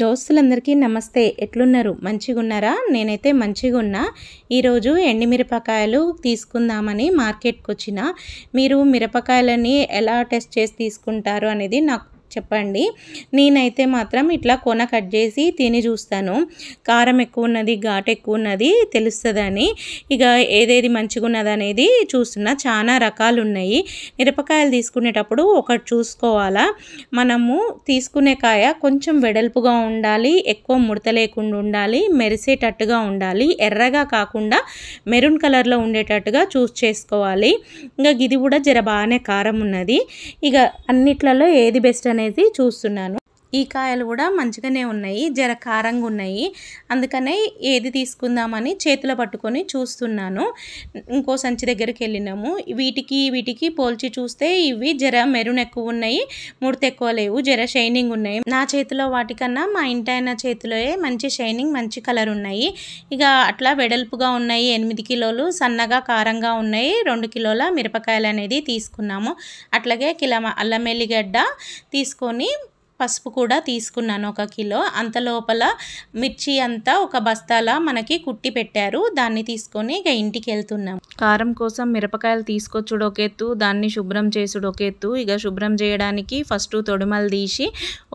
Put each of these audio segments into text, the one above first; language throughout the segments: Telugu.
దోస్తులందరికీ నమస్తే. ఎట్లున్నారు? మంచిగున్నారా? నేనైతే మంచిగున్నా. ఈరోజు ఎండిమిరపకాయలు తీసుకుందామని మార్కెట్‌కొచ్చిన. మీరు మిరపకాయలని ఎలా టెస్ట్ చేసి తీసుకుంటారు అనేది నాకు చెప్పండి. నేనైతే మాత్రం ఇట్లా కొన కట్ చేసి తిని చూస్తాను. కారం ఎక్కువ ఉన్నది, ఘాటు ఎక్కువ ఉన్నది తెలుస్తదని. ఇక ఏదేది మంచిగున్నదనేది చూస్తున్నా. చాలా రకాలు ఉన్నాయి. మిరపకాయలు తీసుకునేటప్పుడు ఒకటి చూసుకోవాలా. మనము తీసుకునే కాయ కొంచెం వెడల్పుగా ఉండాలి, ఎక్కువ ముడత లేకుండా ఉండాలి, మెరిసేటట్టుగా ఉండాలి, ఎర్రగా కాకుండా మెరూన్ కలర్లో ఉండేటట్టుగా చూస్ చేసుకోవాలి. ఇంకా ఇది కూడా జర బాగానే కారం ఉన్నది. ఇక అన్నిట్లలో ఏది బెస్ట్ అనేది చూస్తున్నాను. ఈ కాయలు కూడా మంచిగానే ఉన్నాయి, జర కారంగా ఉన్నాయి. అందుకనే ఏది తీసుకుందామని చేతిలో పట్టుకొని చూస్తున్నాను. ఇంకో సంచి దగ్గరికి వెళ్ళినాము. వీటికి పోల్చి చూస్తే ఇవి జర మెరూన్ ఎక్కువ ఉన్నాయి, ముడత ఎక్కువ లేవు, జర షైనింగ్ ఉన్నాయి. నా చేతిలో వాటికన్నా మా ఇంటాయన చేతిలో మంచి షైనింగ్, మంచి కలర్ ఉన్నాయి. ఇక అట్లా వెడల్పుగా ఉన్నాయి. 8 కిలోలు, సన్నగా కారంగా ఉన్నాయి. 2 కిలోల మిరపకాయలు అనేది తీసుకున్నాము. అట్లాగే కిలో అల్లం ఎల్లిగడ్డ తీసుకొని పసుపు కూడా తీసుకున్నాను 1 కిలో. అంత లోపల మిర్చి అంతా ఒక బస్తాలా మనకి కుట్టి పెట్టారు. దాన్ని తీసుకొని ఇక ఇంటికి వెళ్తున్నాం. కారం కోసం మిరపకాయలు తీసుకొచ్చుడు ఒక ఎత్తు, దాన్ని శుభ్రం చేసుడు ఒక ఎత్తు. ఇక శుభ్రం చేయడానికి ఫస్ట్ తొడుమలు తీసి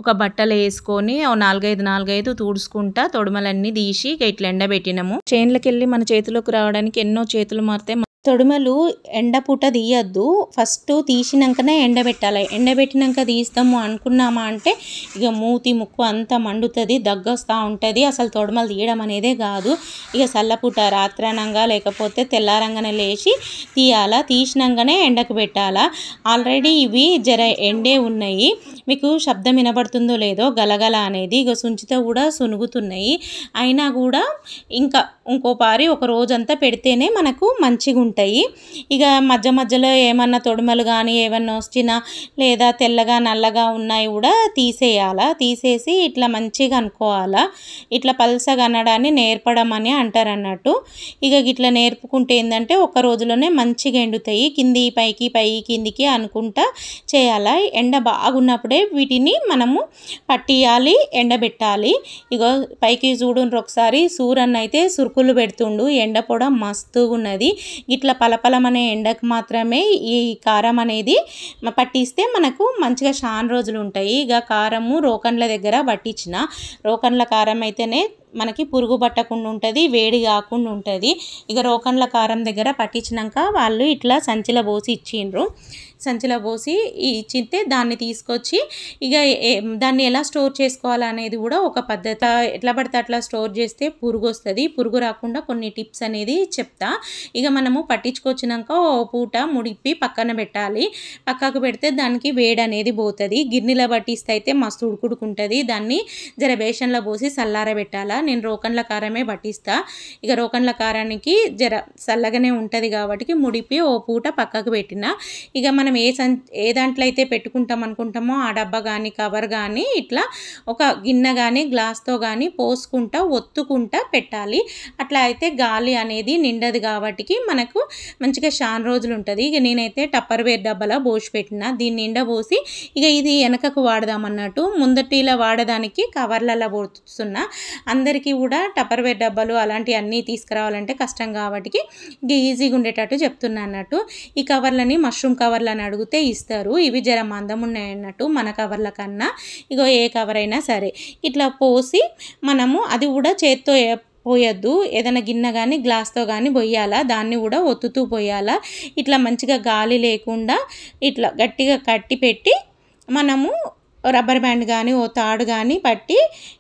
ఒక బట్టలు వేసుకొని 4-5 తుడుచుకుంటా తొడుమలన్నీ తీసి ఇక ఇట్లా ఎండబెట్టినాము. చేన్లకి వెళ్ళి మన చేతిలోకి రావడానికి ఎన్నో చేతులు మారితే తొడుమలు ఎండపూట తీయద్దు, ఫస్ట్ తీసినాకనే ఎండబెట్టాలి. ఎండబెట్టినాక తీస్తాము అనుకున్నామా అంటే ఇక మూతి ముక్కు అంతా మండుతుంది, దగ్గొస్తూ ఉంటుంది. అసలు తొడుమలు తీయడం అనేదే కాదు. ఇక చల్లపూట రాత్రానంగా లేకపోతే తెల్లారంగానే లేచి తీయాలా. తీసినాకనే ఎండకు పెట్టాలా. ఆల్రెడీ ఇవి జర ఎండే ఉన్నాయి. మీకు శబ్దం వినబడుతుందో లేదో గలగల అనేది. ఇక సుంచితో కూడా సునుగుతున్నాయి. అయినా కూడా ఇంకా ఇంకో పారి ఒక రోజంతా పెడితేనే మనకు మంచిగా ఉంటాయి. ఇక మధ్యలో ఏమన్నా తొడుమలు కానీ ఏమన్నా వచ్చినా లేదా తెల్లగా నల్లగా ఉన్నాయి కూడా తీసేయాలా. తీసేసి ఇట్లా మంచిగా అనుకోవాలా. ఇట్లా పల్సగా అనడాన్ని నేర్పడం అని అంటారు అన్నట్టు. ఇక ఇట్లా నేర్పుకుంటే ఏంటంటే ఒక రోజులోనే మంచిగా ఎండుతాయి. కింది పైకి కిందికి అనుకుంటా చేయాలా. ఎండ బాగున్నప్పుడే వీటిని మనము పట్టియాలి, ఎండబెట్టాలి. ఇక పైకి చూడుండ్రు ఒకసారి. సూరన్న అయితే సురుకులు పెడుతుండు. ఎండ పొడ మస్తుగా ఉన్నది. ఇట్లా పలపలమనే ఎండకు మాత్రమే ఈ కారం అనేది పట్టిస్తే మనకు మంచిగా చాలా రోజులు ఉంటాయి. ఇక కారము రోకన్ల దగ్గర పట్టించిన. రోకన్ల కారం అయితేనే మనకి పురుగు పట్టకుండా ఉంటుంది, వేడి కాకుండా ఉంటుంది. ఇక రోకన్ల కారం దగ్గర పట్టించినాక వాళ్ళు ఇట్లా సంచిలో పోసి ఇచ్చిండ్రు. సంచిలో పోసి ఇచ్చితే దాన్ని తీసుకొచ్చి ఇక దాన్ని ఎలా స్టోర్ చేసుకోవాలనేది కూడా ఒక పద్ధతి. ఎట్లా పడితే అట్లా స్టోర్ చేస్తే పురుగు వస్తుంది. పురుగు రాకుండా కొన్ని టిప్స్ అనేది చెప్తా. ఇక మనము పట్టించుకొచ్చినాక ఓ పూట ముడిపి పక్కన పెట్టాలి. పక్కకు పెడితే దానికి వేడి అనేది పోతుంది. గిన్నెలో పట్టిస్తే అయితే మస్తు ఉడుకుడుకుంటుంది. దాన్ని జర బేషన్లో పోసి చల్లార పెట్టాలా. నేను రోకన్ల కారమే పట్టిస్తా. ఇక రోకన్ల కారానికి జర చల్లగానే ఉంటుంది కాబట్టి ముడిపి ఓ పూట పక్కకు పెట్టిన. ఇక మనం ఏ దాంట్లో అయితే పెట్టుకుంటాం అనుకుంటామో ఆ డబ్బా కానీ కవర్ కానీ ఇట్లా ఒక గిన్నె కానీ గ్లాస్తో కానీ పోసుకుంటా ఒత్తుకుంటా పెట్టాలి. అట్లా అయితే గాలి అనేది నిండదు కాబట్టి మనకు మంచిగా చాలా రోజులు ఉంటుంది. ఇక నేనైతే టప్పర్వేర్ డబ్బాలో పోసి పెట్టిన. దీన్ని నిండా పోసి ఇక ఇది వెనకకు వాడదామన్నట్టు ముందటిలా వాడడానికి కవర్లలో పోస్తున్నా. అందరికీ కూడా టప్పర్వేర్ డబ్బాలు అలాంటివి అన్నీ తీసుకురావాలంటే కష్టం కాబట్టి ఇక ఈజీగా ఉండేటట్టు చెప్తున్నా అన్నట్టు. ఈ కవర్లని మష్రూమ్ కవర్లని అడిగితే ఇస్తారు. ఇవి జర మందం ఉన్నాయి అన్నట్టు మన కవర్ల కన్నా. ఇగో ఏ కవర్ అయినా సరే ఇట్లా పోసి మనము అది కూడా చేత్తో పోయొద్దు. ఏదైనా గిన్నె కానీ గ్లాస్తో కానీ పోయాలా. దాన్ని కూడా ఒత్తుతూ పోయాలా. ఇట్లా మంచిగా గాలి లేకుండా ఇట్లా గట్టిగా కట్టి పెట్టి మనము రబ్బర్ బ్యాండ్ కానీ ఓ తాడు కానీ పట్టి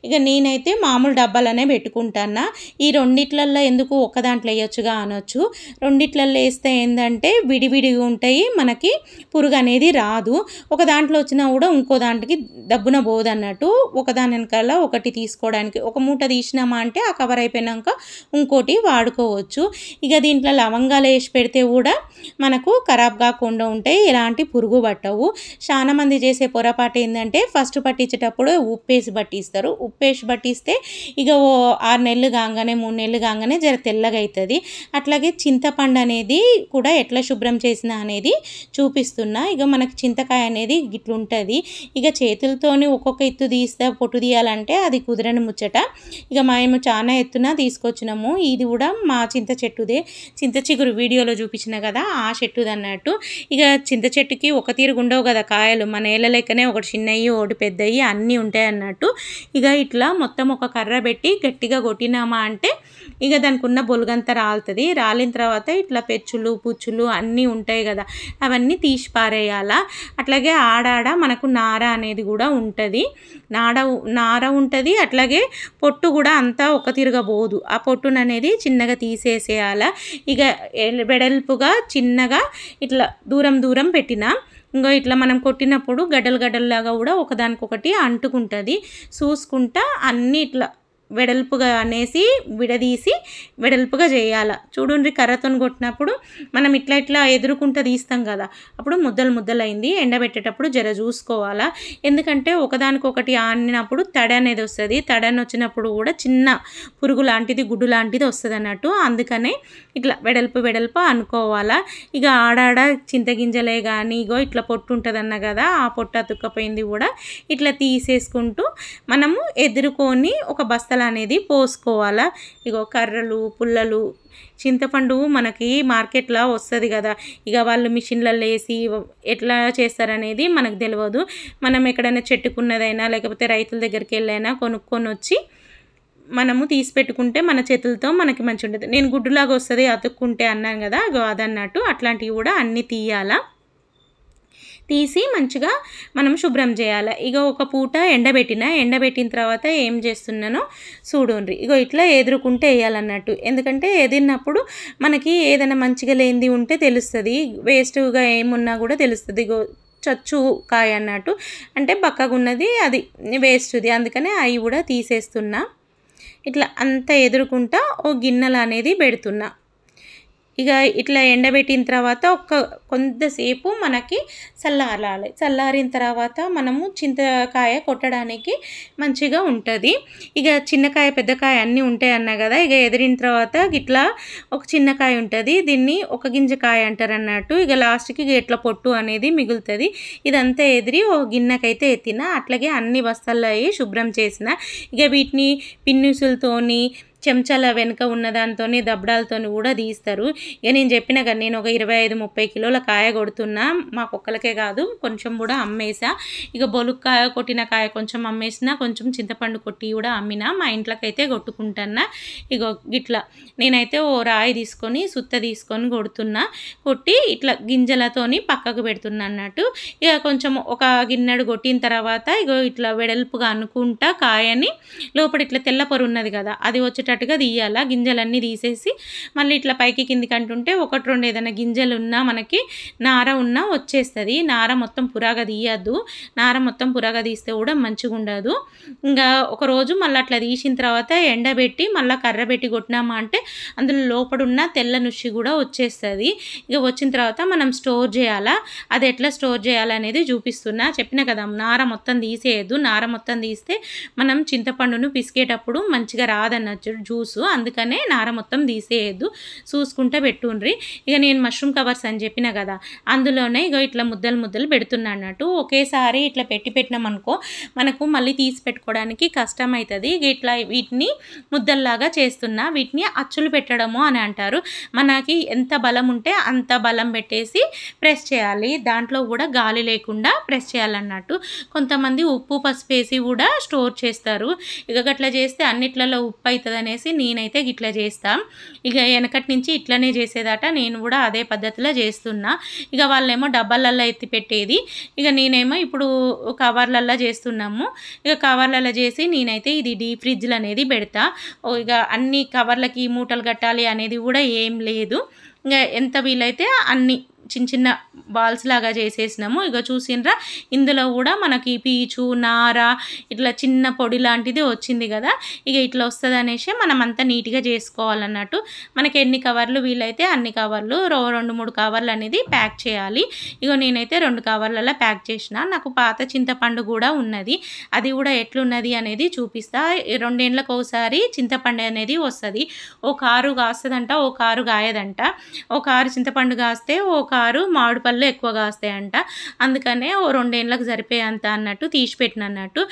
ఇక నేనైతే మామూలు డబ్బాలనే పెట్టుకుంటాను. ఈ రెండిట్లల్లో ఎందుకు ఒక దాంట్లో వేయొచ్చుగా అనొచ్చు. రెండిట్లల్లో వేస్తే ఏంటంటే విడివిడిగా ఉంటాయి, మనకి పురుగు అనేది రాదు. ఒక దాంట్లో వచ్చినా కూడా ఇంకో దాంట్కి దబ్బున పోదు అన్నట్టు. ఒకదాని వెనకాల ఒకటి తీసుకోవడానికి ఒక మూట తీసినామా అంటే ఆ కవర్ అయిపోయినాక ఇంకోటి వాడుకోవచ్చు. ఇక దీంట్లో లవంగాలు వేసి పెడితే కూడా మనకు ఖరాబ్ కాకుండా ఉంటాయి, ఎలాంటి పురుగు పట్టవు. చాలా మంది చేసే పొరపాటు ఏంటంటే ఏంటంటే ఫస్ట్ పట్టించేటప్పుడు ఉప్పేసి పట్టిస్తారు. ఉప్పేసి పట్టిస్తే ఇక 6 నెలలు కాగానే 3 నెలలు కాగానే జర తెల్లగా అవుతుంది. అట్లాగే చింతపండు అనేది కూడా ఎట్లా శుభ్రం చేసిన అనేది చూపిస్తున్నా. ఇక మనకి చింతకాయ అనేది ఇట్లుంటుంది. ఇక చేతులతోని ఒక్కొక్క ఎత్తు తీస్తే పొట్టు తీయాలంటే అది కుదరని ముచ్చట. ఇక మేము చాలా ఎత్తున తీసుకొచ్చినాము. ఇది కూడా మా చింత చెట్టుదే, చింత చిగురు వీడియోలో చూపించిన కదా ఆ చెట్టుది అన్నట్టు. ఇక చింత చెట్టుకి ఒక తీరుగా ఉండవు కదా కాయలు, మన ఏళ్ళ లెక్కనే ఒకటి చిన్నవి ఒకటి పెద్దవి అన్నీ ఉంటాయి అన్నట్టు. ఇక ఇట్లా మొత్తం ఒక కర్ర పెట్టి గట్టిగా కొట్టినామా అంటే ఇక దానికి ఉన్న బొలుగంతా రాలుతుంది. రాలిన తర్వాత ఇట్లా పెచ్చులు పుచ్చులు అన్నీ ఉంటాయి కదా, అవన్నీ తీసి పారేయాలా. అట్లాగే ఆడాడ మనకు నార అనేది కూడా ఉంటుంది, నార ఉంటుంది. అట్లాగే పొట్టు కూడా అంతా ఒక తిరుగా పోదు, ఆ పొట్టును అనేది చిన్నగా తీసేసేయాలా. ఇక వెడల్పుగా చిన్నగా ఇట్లా దూరం దూరం పెట్టినా ఇంకో ఇట్లా మనం కొట్టినప్పుడు గడ్డలు గడ్డల్లాగా కూడా ఒకదానికొకటి అంటుకుంటుంది. చూసుకుంటా అన్నీ ఇట్లా వెడల్పుగా అనేసి విడదీసి వెడల్పుగా చేయాలి. చూడండి, కర్రతో కొట్టినప్పుడు మనం ఇట్లా ఇట్లా ఎదురుకుంటూ తీస్తాం కదా, అప్పుడు ముద్దలు ముద్దలైంది. ఎండబెట్టేటప్పుడు జర చూసుకోవాలా, ఎందుకంటే ఒకదానికొకటి ఆనినప్పుడు తడి అనేది వస్తుంది. తడని వచ్చినప్పుడు కూడా చిన్న పురుగు లాంటిది గుడ్డు లాంటిది వస్తుంది అన్నట్టు. అందుకనే ఇట్లా వెడల్పు అనుకోవాలా. ఇక ఆడాడ చింతగింజలే కానీ ఇగో ఇట్లా పొట్టు ఉంటుంది అన్న కదా, ఆ పొట్టు అతుక్కపోయింది కూడా ఇట్లా తీసేసుకుంటూ మనము ఎదుర్కొని ఒక బస్తా అనేది పోసుకోవాలా. ఇగో కర్రలు పుల్లలు చింతపండు మనకి మార్కెట్లో వస్తుంది కదా, ఇక వాళ్ళు మిషన్లలో వేసి ఎట్లా చేస్తారనేది మనకు తెలియదు. మనం ఎక్కడైనా చెట్టుకున్నదైనా లేకపోతే రైతుల దగ్గరికి వెళ్ళైనా కొనుక్కొని వచ్చి మనము తీసి పెట్టుకుంటే మన చేతులతో మనకి మంచి ఉంటుంది. నేను గుడ్డులాగా వస్తుంది అతుక్కుంటే అన్నాను కదా, అదన్నట్టు అట్లాంటివి కూడా అన్నీ తీయాలా. తీసి మంచిగా మనం శుభ్రం చేయాలి. ఇక ఒక పూట ఎండబెట్టిన తర్వాత ఏం చేస్తున్నానో చూడండి. ఇగో ఇట్లా ఎదురుకుంటే వేయాలన్నట్టు, ఎందుకంటే ఎదిరినప్పుడు మనకి ఏదైనా మంచిగా లేనిది ఉంటే తెలుస్తుంది, వేస్ట్గా ఏమున్నా కూడా తెలుస్తుంది. ఇగో చచ్చు కాయ అన్నట్టు, అంటే బక్కగా ఉన్నది అది వేస్ట్ది, అందుకనే అవి కూడా తీసేస్తున్నా. ఇట్లా అంతా ఎదురుకుంటా ఓ గిన్నెలు అనేది పెడుతున్నా. ఇక ఇట్లా ఎండబెట్టిన తర్వాత కొంతసేపు మనకి చల్లారాలి. చల్లారిన తర్వాత మనము చింతకాయ కొట్టడానికి మంచిగా ఉంటుంది. ఇక చిన్నకాయ పెద్దకాయ అన్నీ ఉంటాయి అన్నా కదా, ఇక ఎదిరిన తర్వాత ఇట్లా ఒక చిన్నకాయ ఉంటుంది, దీన్ని ఒక గింజకాయ అంటారు అన్నట్టు. ఇక లాస్ట్కి ఇట్లా పొట్టు అనేది మిగులుతుంది. ఇదంతా ఎదిరి ఒక గిన్నెకైతే ఎత్తిన, అట్లాగే అన్ని బస్తాల్లో అయ్యి శుభ్రం చేసిన. ఇక వీటిని పిన్నుసులతోని చెంచాల వెనుక ఉన్నదాంతోని దబ్బడాలతోని కూడా తీస్తారు. ఇక నేను చెప్పిన కదా, నేను ఒక 25-30 కిలోల కాయ కొడుతున్నా, మా కుక్కలకే కాదు కొంచెం కూడా అమ్మేసా. ఇక బొలుక్కాయ కొట్టిన కాయ కొంచెం అమ్మేసిన, కొంచెం చింతపండు కొట్టి కూడా అమ్మిన, మా ఇంట్లోకైతే కొట్టుకుంటున్నా. ఇక ఇట్లా నేనైతే ఓ రాయి తీసుకొని సుత్త తీసుకొని కొడుతున్నా, కొట్టి ఇట్లా గింజలతోని పక్కకు పెడుతున్నా అన్నట్టు. ఇక కొంచెం ఒక గిన్నెడు కొట్టిన తర్వాత ఇగో ఇట్లా వెడల్పుగా అనుకుంటా కాయని లోపల ఇట్లా తెల్ల పొర ఉన్నది కదా, అది వచ్చేటట్టుగా తీయాలా. గింజలన్నీ తీసేసి మళ్ళీ ఇట్లా పైకి కిందికి అంటుంటే 1-2 ఏదైనా గింజలు ఉన్నా మనకి నార ఉన్నా వచ్చేస్తుంది. నార మొత్తం పురాగా తీయద్దు, నార మొత్తం పురాగా తీస్తే కూడా మంచిగా ఉండదు. ఇంకా ఒకరోజు మళ్ళీ అట్లా తీసిన తర్వాత ఎండబెట్టి మళ్ళీ కర్ర పెట్టి కొట్టినామా అంటే అందులో లోపడున్న తెల్ల నుషి కూడా వచ్చేస్తుంది. ఇక వచ్చిన తర్వాత మనం స్టోర్ చేయాలా. అది ఎట్లా స్టోర్ చేయాలనేది చూపిస్తున్నా. చెప్పిన కదా, నార మొత్తం తీసేయద్దు, నార మొత్తం తీస్తే మనం చింతపండును పిసికేటప్పుడు మంచిగా రాదన్నట్టు జ్యూసు, అందుకనే నార మొత్తం తీసేయద్దు, చూసుకుంటే పెట్టుండ్రి. ఇక నేను మష్రూమ్ కవర్స్ అని చెప్పిన కదా, అందులోనే ఇక ఇట్లా ముద్దలు పెడుతున్నా అన్నట్టు. ఒకేసారి ఇట్లా పెట్టినామనుకో మనకు మళ్ళీ తీసి పెట్టుకోవడానికి కష్టం అవుతుంది. ఇట్లా వీటిని ముద్దల్లాగా చేస్తున్నా. వీటిని అచ్చులు పెట్టడము అని అంటారు. మనకి ఎంత బలం ఉంటే అంత బలం పెట్టేసి ప్రెస్ చేయాలి, దాంట్లో కూడా గాలి లేకుండా ప్రెస్ చేయాలన్నట్టు. కొంతమంది ఉప్పు పసుపు వేసి కూడా స్టోర్ చేస్తారు. ఇక గట్లా చేస్తే అన్నిట్లలో ఉప్పు అవుతుంది అనేసి నేనైతే గిట్లా చేస్తా. ఇక వెనకటి నుంచి ఇట్లనే చేసేదట, నేను కూడా అదే పద్ధతిలో చేస్తున్నా. ఇక వాళ్ళేమో డబ్బాలల్లో ఎత్తి పెట్టేది, ఇక నేనేమో ఇప్పుడు కవర్లల్లో చేస్తున్నాము. ఇక కవర్లలో చేసి నేనైతే ఇది డీప్ ఫ్రిడ్జ్లు అనేది పెడతా. ఇక అన్ని కవర్లకి మూటలు కట్టాలి అనేది కూడా ఏం లేదు. ఇంకా ఎంత వీలైతే అన్ని చిన్న చిన్న బాల్స్ లాగా చేసేసినాము. ఇగో చూసిండ్రా, ఇందులో కూడా మనకి పీచు నార ఇట్లా చిన్న పొడి లాంటిది వచ్చింది కదా. ఇక ఇట్లా వస్తుంది అనేసి మనం అంతా నీట్గా చేసుకోవాలన్నట్టు. మనకి ఎన్ని కవర్లు వీలైతే అన్ని కవర్లు 2-3 కవర్లు అనేది ప్యాక్ చేయాలి. ఇగో నేనైతే 2 కవర్లలో ప్యాక్ చేసిన. నాకు పాత చింతపండు కూడా ఉన్నది, అది కూడా ఎట్లున్నది అనేది చూపిస్తా. 2 ఏళ్ళకి ఒకసారి చింతపండు అనేది వస్తుంది. ఓ కారు కాస్తుందంట, ఓ కారు కాయదంట. ఓ కారు చింతపండు కాస్తే ఓ కారు మామిడి పళ్ళు ఎక్కువ కాస్తాయంట. అందుకనే ఓ 2 ఏళ్ళకి సరిపోయేంత అన్నట్టు తీసిపెట్టిన అన్నట్టు.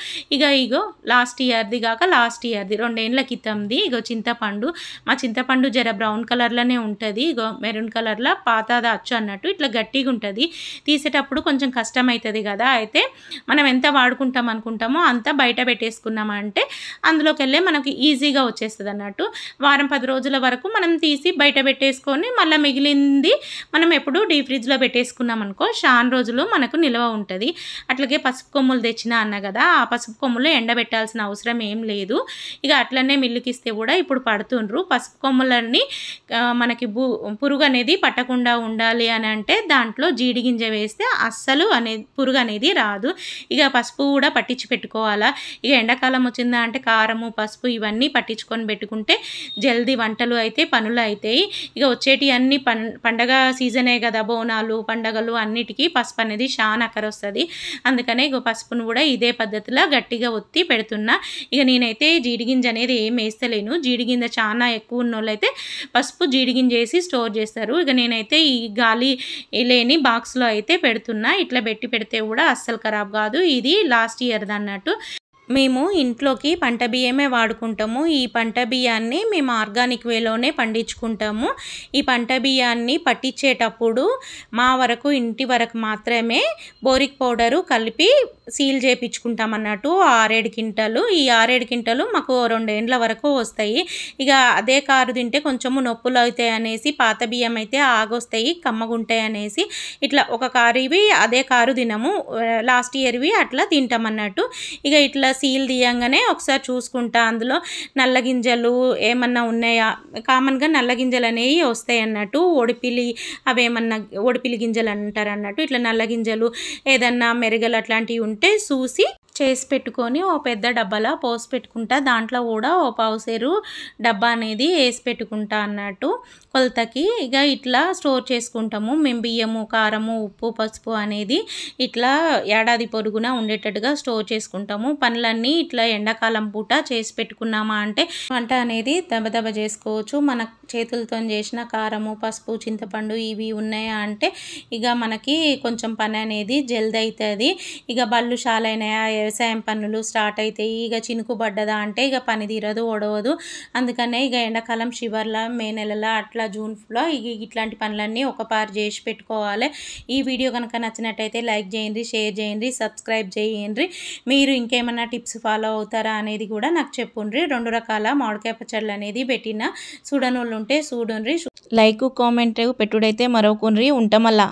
ఇగో లాస్ట్ ఇయర్ది కాక లాస్ట్ ఇయర్ది 2 ఏళ్ళ క్రితంది ఇగో చింతపండు. మా చింతపండు జర బ్రౌన్ కలర్లోనే ఉంటుంది. ఇగో మెరూన్ కలర్లో పాతది అచ్చు అన్నట్టు ఇట్లా గట్టిగా ఉంటుంది. తీసేటప్పుడు కొంచెం కష్టం అవుతుంది కదా. అయితే మనం ఎంత వాడుకుంటాం అనుకుంటామో అంత బయట పెట్టేసుకున్నామంటే అందులోకి వెళ్ళే మనకి ఈజీగా వచ్చేస్తుంది అన్నట్టు. వారం 10 రోజుల వరకు మనం తీసి బయట పెట్టేసుకొని మళ్ళీ మిగిలింది మనం ఎప్పుడు డీప్ ఫ్రిడ్జ్లో పెట్టేసుకున్నాం అనుకో చాలా రోజులు మనకు నిల్వ ఉంటుంది. అట్లాగే పసుపు కొమ్ములు తెచ్చినా అన్న కదా, ఆ పసుపు కొమ్ములు ఎండబెట్టాల్సిన అవసరం ఏం లేదు. ఇక అట్లనే మిల్లుకి ఇస్తే కూడా ఇప్పుడు పడుతుండ్రు. పసుపు కొమ్ములన్నీ మనకి పురుగు అనేది పట్టకుండా ఉండాలి అని అంటే దాంట్లో జీడి గింజ వేస్తే అస్సలు పురుగు అనేది రాదు. ఇక పసుపు కూడా పట్టించి పెట్టుకోవాలా. ఇక ఎండాకాలం వచ్చిందా అంటే కారము పసుపు ఇవన్నీ పట్టించుకొని పెట్టుకుంటే జల్దీ వంటలు అయితే పనులు అవుతాయి. ఇక వచ్చేటి అన్ని పండగ సీజనే కదా, బోనాలు పండగలు అన్నిటికీ పసుపు అనేది చాలా అక్కరొస్తుంది. అందుకనే ఇక పసుపును కూడా ఇదే పద్ధతిలో గట్టిగా ఒత్తి పెడుతున్నా. ఇక నేనైతే జీడిగింజ అనేది ఏం వేస్తలేను. జీడిగింజ చాలా ఎక్కువ ఉన్న వాళ్ళు అయితే పసుపు జీడిగింజ వేసి స్టోర్ చేస్తారు. ఇక నేనైతే ఈ గాలి లేని బాక్స్లో అయితే పెడుతున్నా. ఇట్లా పెడితే కూడా అస్సలు ఖరాబ్ కాదు. ఇది లాస్ట్ ఇయర్ది అన్నట్టు. మేము ఇంట్లోకి పంట బియ్యమే వాడుకుంటాము. ఈ పంట బియ్యాన్ని మేము ఆర్గానిక్ వేలోనే పండించుకుంటాము. ఈ పంట బియ్యాన్ని పట్టించేటప్పుడు మా వరకు ఇంటి వరకు మాత్రమే బోరిక్ పౌడరు కలిపి సీల్ చేయించుకుంటాం అన్నట్టు. 6-7 క్వింటాలు. ఈ 6-7 క్వింటాలు మాకు 2 ఏండ్ల వరకు వస్తాయి. ఇక అదే కారు తింటే కొంచెము నొప్పులు అవుతాయి అనేసి పాత బియ్యం అయితే ఆగొస్తాయి, కమ్మగుంటాయి అనేసి ఇట్లా ఒక కారు ఇవి అదే కారు తినము, లాస్ట్ ఇయర్వి అట్లా తింటాం అన్నట్టు. ఇక ఇట్లా సీల్ తీయంగానే ఒకసారి చూసుకుంటా అందులో నల్ల గింజలు ఏమన్నా ఉన్నాయా. కామన్గా నల్ల గింజలు అనేవి వస్తాయి అన్నట్టు. ఒడిపిలి అవేమన్నా ఒడిపిలి గింజలు అంటారు అన్నట్టు. ఇట్లా నల్ల గింజలు ఏదన్నా మెరుగలు అట్లాంటివి ఉంటే చూసి చేసి పెట్టుకొని ఓ పెద్ద డబ్బాలో పోసి పెట్టుకుంటా. దాంట్లో కూడా ఓ పావుసేరు డబ్బా అనేది వేసి పెట్టుకుంటా అన్నట్టు కొలతకి. ఇక ఇట్లా స్టోర్ చేసుకుంటాము మేము బియ్యము, కారము, ఉప్పు, పసుపు అనేది ఇట్లా ఏడాది పొరుగున ఉండేటట్టుగా స్టోర్ చేసుకుంటాము. పనులన్నీ ఇట్లా ఎండాకాలం పూట చేసి పెట్టుకున్నామా అంటే వంట అనేది దబదబ చేసుకోవచ్చు. మన చేతులతో చేసిన కారము, పసుపు, చింతపండు ఇవి ఉన్నాయా అంటే ఇక మనకి కొంచెం పని అనేది జల్ది అవుతుంది. ఇక బళ్ళు షాలైనాయా, వ్యవసాయం పనులు స్టార్ట్ అవుతాయి. ఇక చినుకు పడ్డదా అంటే ఇక పని తీరదు, ఓడవదు. అందుకనే ఇక ఎండాకాలం చివర్ల మే నెలలో అట్లా జూన్లో ఇట్లాంటి పనులన్నీ ఒకపారి చేసి పెట్టుకోవాలి. ఈ వీడియో కనుక నచ్చినట్టయితే లైక్ చేయండి, షేర్ చేయండి, సబ్స్క్రైబ్ చేయండి. మీరు ఇంకేమన్నా టిప్స్ ఫాలో అవుతారా అనేది కూడా నాకు చెప్పుండ్రి. 2 రకాల మామిడికాయ పచ్చళ్ళు అనేది పెట్టిన, చూడనోళ్ళు ఉంటే చూడండి. లైక్ కామెంట్ పెట్టుడైతే మరొకుండ్రి. ఉంటామల్లా.